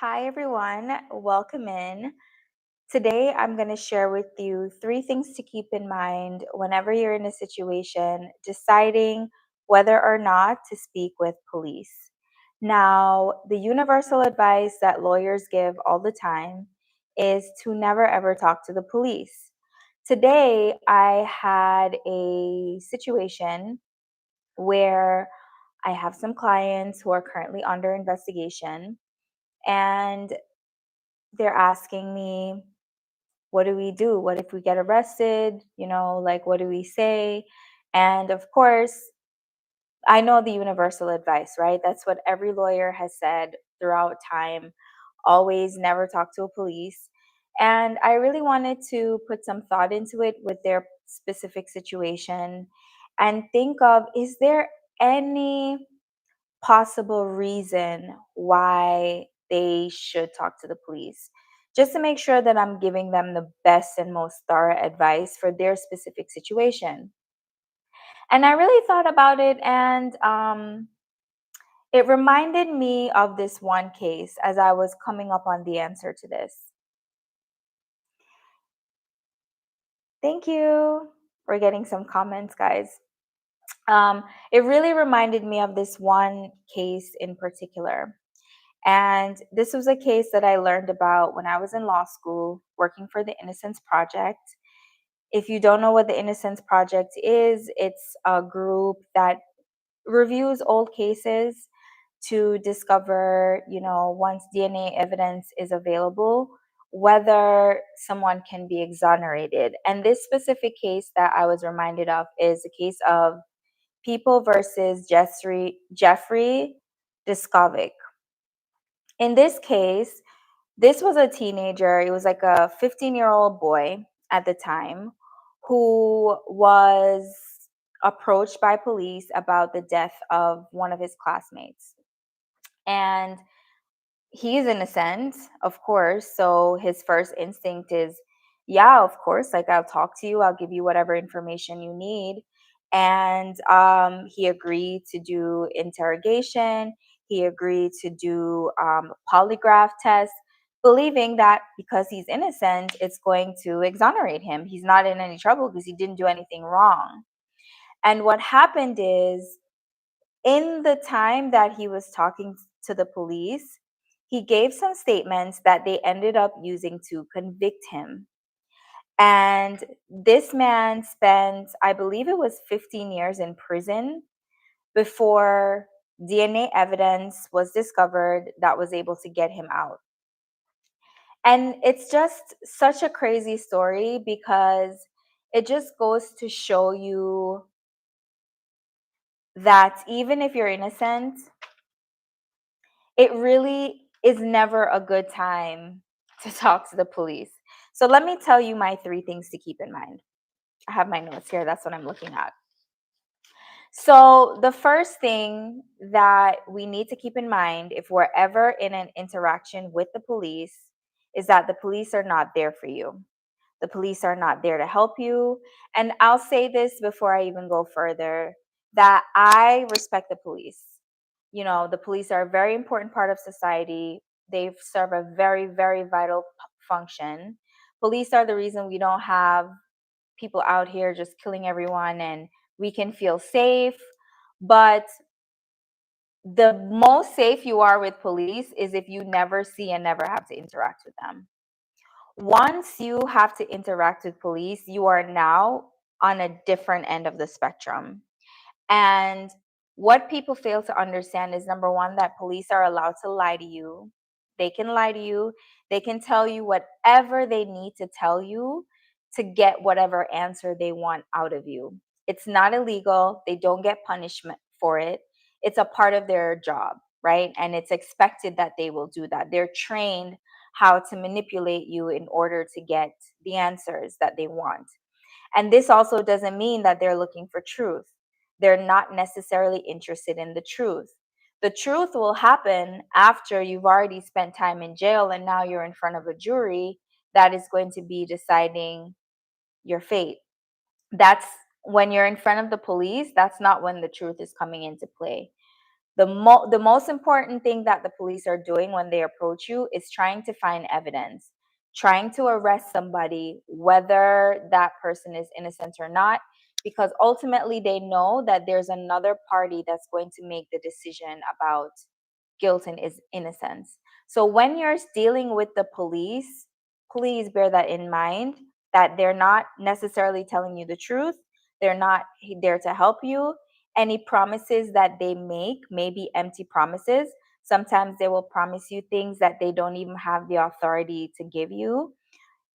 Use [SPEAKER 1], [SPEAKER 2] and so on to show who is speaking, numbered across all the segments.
[SPEAKER 1] Hi, everyone. Welcome in. Today, I'm going to share with you three things to keep in mind whenever you're in a situation deciding whether or not to speak with police. Now, the universal advice that lawyers give all the time is to never ever talk to the police. Today, I had a situation where I have some clients who are currently under investigation, and they're asking me, what do we do? What if we get arrested? Like, what do we say? And of course, I know the universal advice, right? That's what every lawyer has said throughout time: always never talk to a police. And I really wanted to put some thought into it with their specific situation and think of, is there any possible reason why they should talk to the police, just to make sure that I'm giving them the best and most thorough advice for their specific situation. And I really thought about it, and it reminded me of this one case as I was coming up on the answer to this. Thank you. We're getting some comments, guys. It really reminded me of this one case in particular. And this was a case that I learned about when I was in law school working for the Innocence Project. If you don't know what the Innocence Project is, it's a group that reviews old cases to discover, once DNA evidence is available, whether someone can be exonerated. And this specific case that I was reminded of is a case of People versus Jeffrey Diskovic. In this case, this was a teenager. It was like a 15-year-old boy at the time who was approached by police about the death of one of his classmates. And he's innocent, of course. So his first instinct is, yeah, of course, like, I'll talk to you, I'll give you whatever information you need. And he agreed to do interrogation. He agreed to do polygraph tests, believing that because he's innocent, it's going to exonerate him. He's not in any trouble because he didn't do anything wrong. And what happened is, in the time that he was talking to the police, he gave some statements that they ended up using to convict him. And this man spent, I believe it was 15 years in prison before DNA evidence was discovered that was able to get him out. And it's just such a crazy story because it just goes to show you that even if you're innocent, it really is never a good time to talk to the police. So let me tell you my three things to keep in mind. I have my notes here. That's what I'm looking at. So the first thing that we need to keep in mind if we're ever in an interaction with the police is that the police are not there for you. The police are not there to help you. And I'll say this before I even go further, that I respect the police. The police are a very important part of society. They serve a very, very vital function. Police are the reason we don't have people out here just killing everyone, and we can feel safe. But the most safe you are with police is if you never see and never have to interact with them. Once you have to interact with police, you are now on a different end of the spectrum. And what people fail to understand is, number one, that police are allowed to lie to you. They can lie to you. They can tell you whatever they need to tell you to get whatever answer they want out of you. It's not illegal. They don't get punishment for it. It's a part of their job, right? And it's expected that they will do that. They're trained how to manipulate you in order to get the answers that they want. And this also doesn't mean that they're looking for truth. They're not necessarily interested in the truth. The truth will happen after you've already spent time in jail and now you're in front of a jury that is going to be deciding your fate. That's when you're in front of the police, that's not when the truth is coming into play. The most important thing that the police are doing when they approach you is trying to find evidence, trying to arrest somebody, whether that person is innocent or not, because ultimately they know that there's another party that's going to make the decision about guilt and is innocence. So when you're dealing with the police, please bear that in mind, that they're not necessarily telling you the truth. They're not there to help you. Any promises that they make may be empty promises. Sometimes they will promise you things that they don't even have the authority to give you.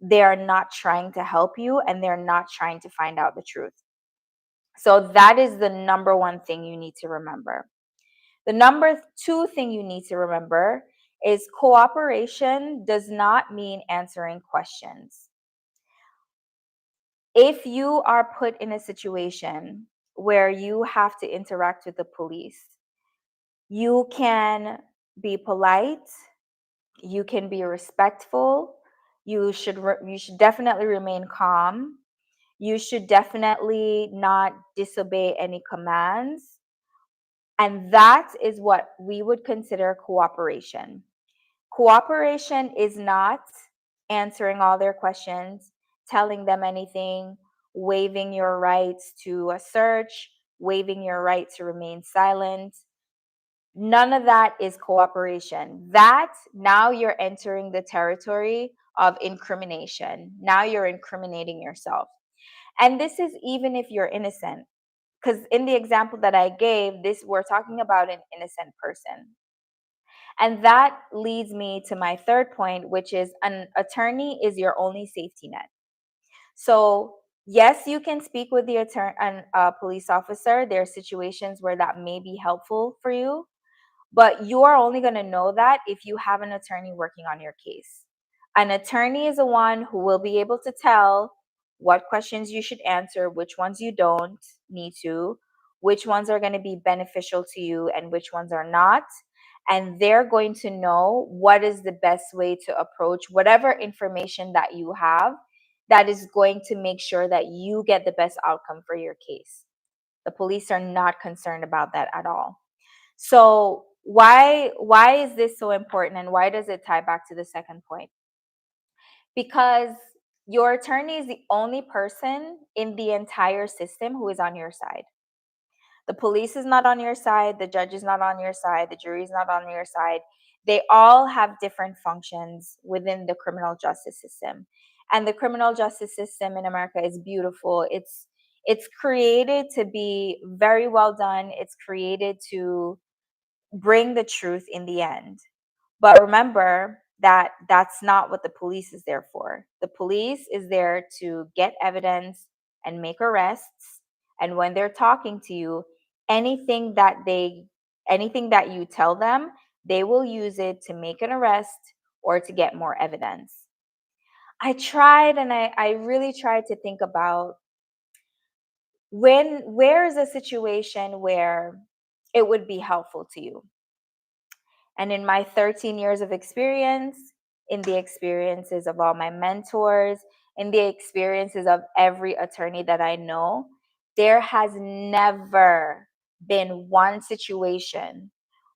[SPEAKER 1] They are not trying to help you, and they're not trying to find out the truth. So that is the number one thing you need to remember. The number two thing you need to remember is cooperation does not mean answering questions. If you are put in a situation where you have to interact with the police, you can be polite, you can be respectful, you should definitely remain calm. You should definitely not disobey any commands. And that is what we would consider cooperation. Cooperation is not answering all their questions, telling them anything, waiving your rights to a search, waiving your right to remain silent. None of that is cooperation. That now you're entering the territory of incrimination. Now you're incriminating yourself. And this is even if you're innocent. Because in the example that I gave, this we're talking about an innocent person. And that leads me to my third point, which is an attorney is your only safety net. So, yes, you can speak with the attorney and a police officer. There are situations where that may be helpful for you, but you are only going to know that if you have an attorney working on your case. An attorney is the one who will be able to tell what questions you should answer, which ones you don't need to, which ones are going to be beneficial to you, and which ones are not. And they're going to know what is the best way to approach whatever information that you have that is going to make sure that you get the best outcome for your case. The police are not concerned about that at all. So why is this so important, and why does it tie back to the second point? Because your attorney is the only person in the entire system who is on your side. The police is not on your side, the judge is not on your side, the jury is not on your side. They all have different functions within the criminal justice system. And the criminal justice system in America is beautiful. It's created to be very well done. It's created to bring the truth in the end. But remember that that's not what the police is there for. The police is there to get evidence and make arrests. And when they're talking to you, anything that they anything that you tell them, they will use it to make an arrest or to get more evidence. I really tried to think about where is a situation where it would be helpful to you. And in my 13 years of experience, in the experiences of all my mentors, in the experiences of every attorney that I know, there has never been one situation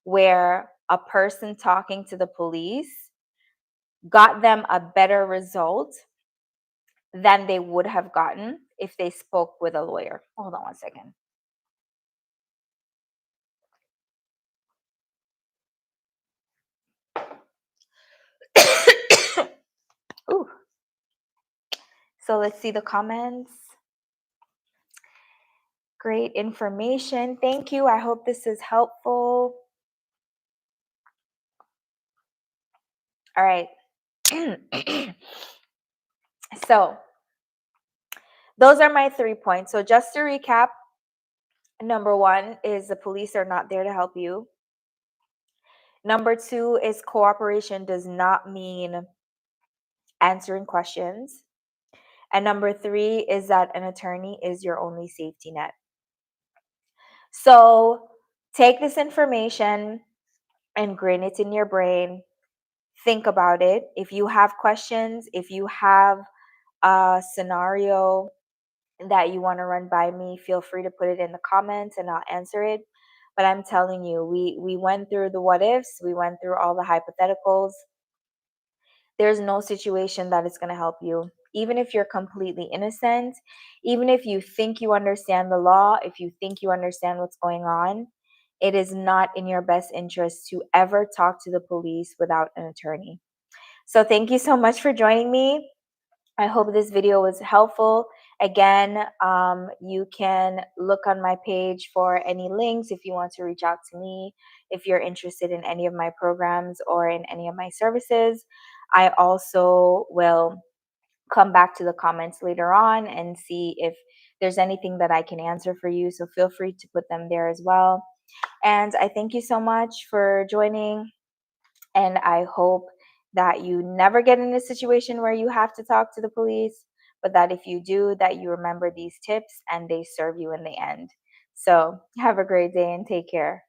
[SPEAKER 1] where a person talking to the police got them a better result than they would have gotten if they spoke with a lawyer. Hold on one second. Ooh. So let's see the comments. Great information. Thank you. I hope this is helpful. All right. So, those are my 3 points. So, just to recap, number one is the police are not there to help you. Number two is cooperation does not mean answering questions. And number three is that an attorney is your only safety net. So, take this information and grain it in your brain. Think about it. If you have questions, if you have a scenario that you want to run by me, feel free to put it in the comments and I'll answer it. But I'm telling you, we went through the what ifs, we went through all the hypotheticals. There's no situation that is going to help you. Even if you're completely innocent, even if you think you understand the law, if you think you understand what's going on, it is not in your best interest to ever talk to the police without an attorney. So, thank you so much for joining me. I hope this video was helpful. Again, you can look on my page for any links if you want to reach out to me, if you're interested in any of my programs or in any of my services. I also will come back to the comments later on and see if there's anything that I can answer for you. So feel free to put them there as well. And I thank you so much for joining. And I hope that you never get in a situation where you have to talk to the police, but that if you do, that you remember these tips and they serve you in the end. So have a great day and take care.